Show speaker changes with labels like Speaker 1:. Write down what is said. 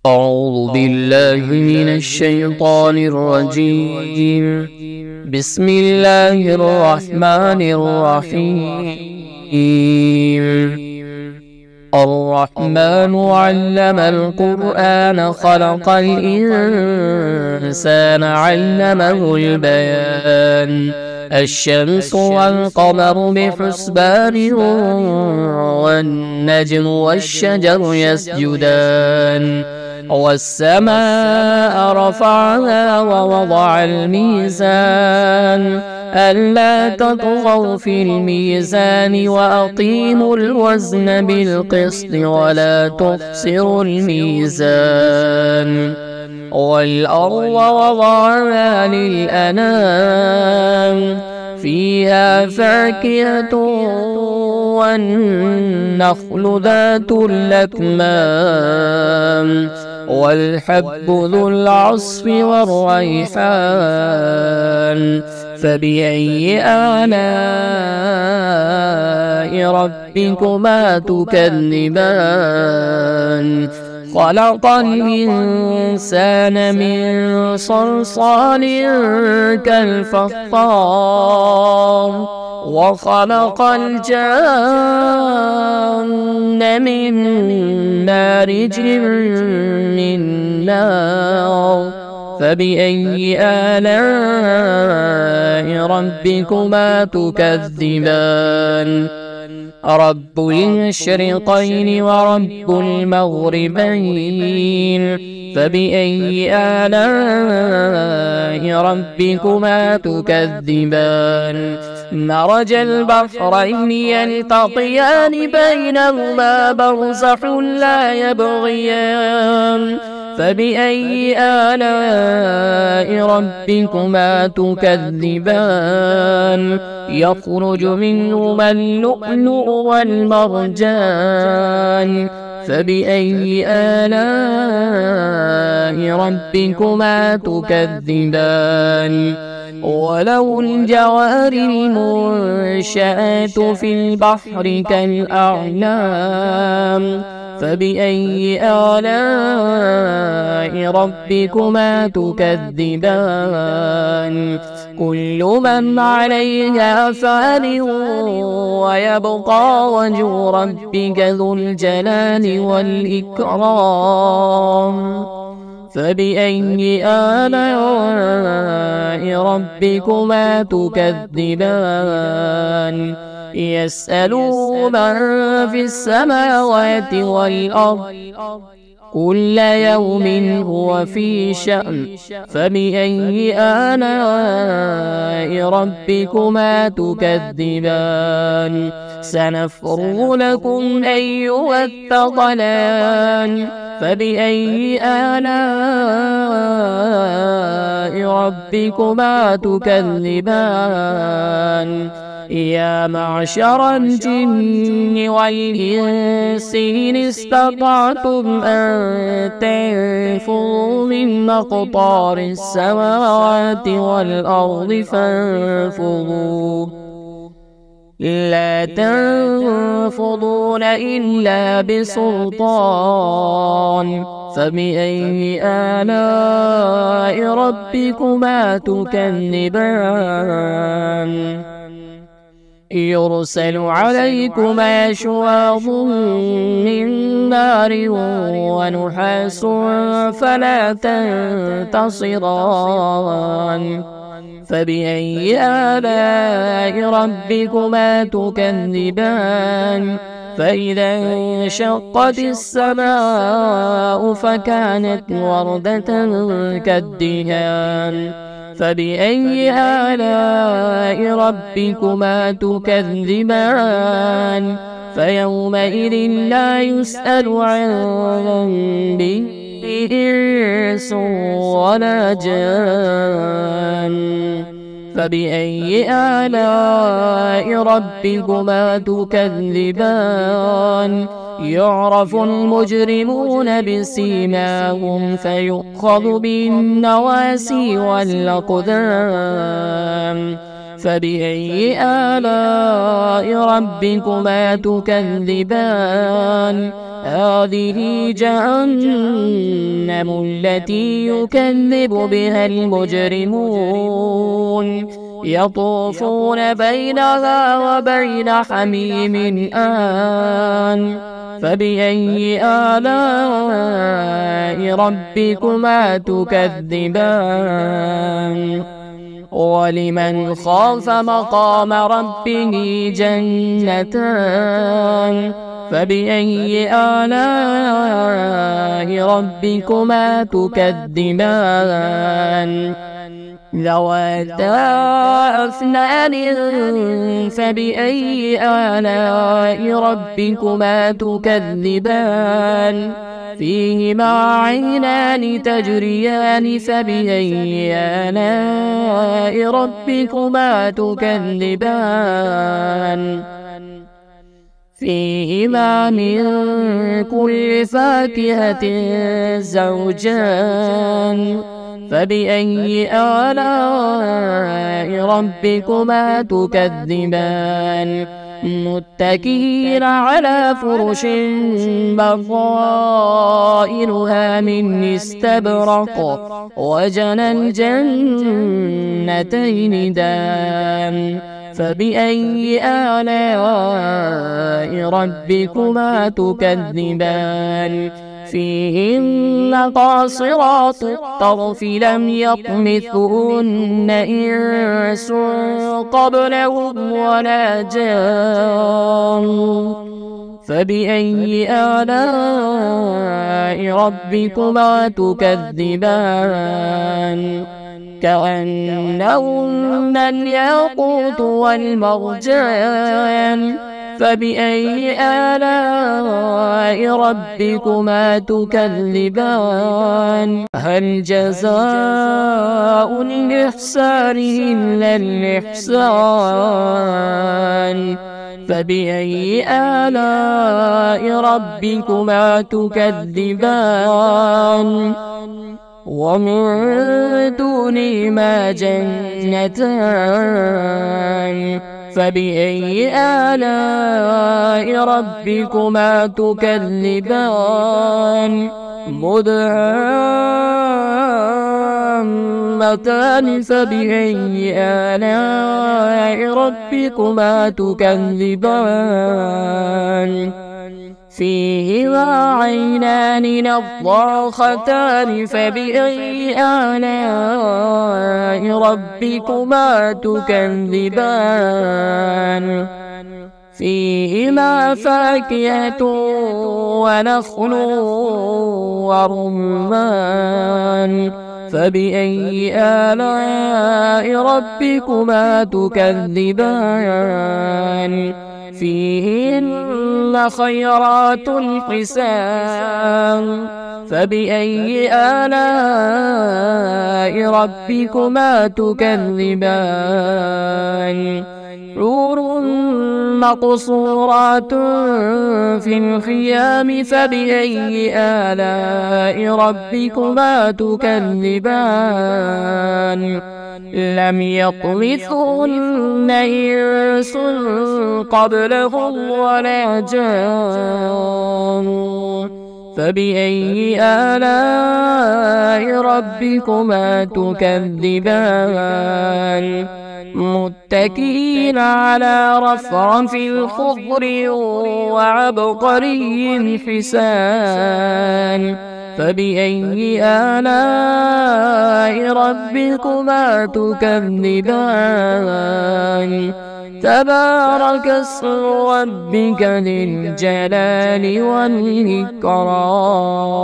Speaker 1: أعوذ بالله من الشيطان الرجيم. بسم الله الرحمن الرحيم. الرحمن علم القرآن خلق الإنسان علمه البيان. الشمس والقمر بحسبان والنجم والشجر يسجدان والسماء رفعها ووضع الميزان ألا تطغوا في الميزان وأقيموا الوزن بالقسط ولا تخسروا الميزان والأرض وضعها للأنام فيها فاكهة والنخل ذات الأكمام والحب ذو العصف والريحان فبأي آلاء ربكما تكذبان خلق الإنسان من صلصال كالفخار وخلق الجان من مارج من نار فبأي آلاء ربكما تكذبان رب المشرقين ورب المغربين فبأي آلاء ربكما تكذبان مرج البحرين يلتقيان بينهما برزخ لا يبغيان فبأي آلاء ربكما تكذبان يخرج منهما اللؤلؤ والمرجان فبأي آلاء ربكما تكذبان وله الجوار المنشآت في البحر كالأعلام فبأي آلاء ربكما تكذبان كل من عليها فان ويبقى وجه ربك ذو الجلال والإكرام فبأي آلاء ربكما تكذبان يسأله من في السماوات والأرض كل يوم هو في شأن فبأي آلاء ربكما تكذبان سنفرغ لكم أيها الثقلان فبأي آلاء ربكما تكذبان يا معشر الجن والإنس إن استطعتم أن تنفذوا من أقطار السماوات والأرض فانفذوا لا تنفذون إلا بسلطان فبأي آلاء ربكما تكذبان يرسل عليكما شواظ من نار ونحاس فلا تنتصران فبأي آلاء ربكما تكذبان فإذا انشقت السماء فكانت وردة كالدهان فبأي آلاء ربكما تكذبان فيومئذ لا يسأل عن ذنبه إنس ولا جان فبأي آلاء ربكما تكذبان يعرف المجرمون بسيماهم فيؤخذ بالنواسي والأقدام فبأي آلاء ربكما تكذبان هذه جهنم جهنم التي يكذب بها المجرمون يطوفون بينها وبين حميم آن فبأي آلاء ربكما تكذبان ولمن خاف مقام ربه جنتان فبأي آلاء ربكما تكذبان ذواتا أفنان فبأي آلاء ربكما تكذبان فيهما عينان تجريان فبأي آلاء ربكما تكذبان فيهما من كل فاكهة زوجان فبأي آلاء ربكما تكذبان متكئين على فرش بطائنها من استبرق وجنى الجنتين دان فبأي آلاء ربكما تكذبان فيهن قاصرات الطرف لم يطمثهن إنس قبلهم ولا جان فبأي آلاء ربكما تكذبان كأنهن الياقوت والمرجان فبأي آلاء ربكما تكذبان هل جزاء الإحسان إلا الإحسان فبأي آلاء ربكما تكذبان ومن دونهما جنتان فبأي آلاء ربكما تكذبان مدهامتان فبأي آلاء ربكما تكذبان فيهما عينان نضاختان فبأي آلاء ربكما تكذبان فيهما فاكهة ونخل ورمان فبأي آلاء ربكما تكذبان فيهن خيرات حسان فبأي آلاء ربكما تكذبان حور مقصورات في الخيام فبأي آلاء ربكما تكذبان لم يطمثهن إنس قبلهم ولا جان فبأي آلاء ربكما تكذبان متكئين على رفرف خضر وعبقري حسان فبأي آلاء ربكما تكذبان تبارك اسم ربك ذي الجلال والإكرام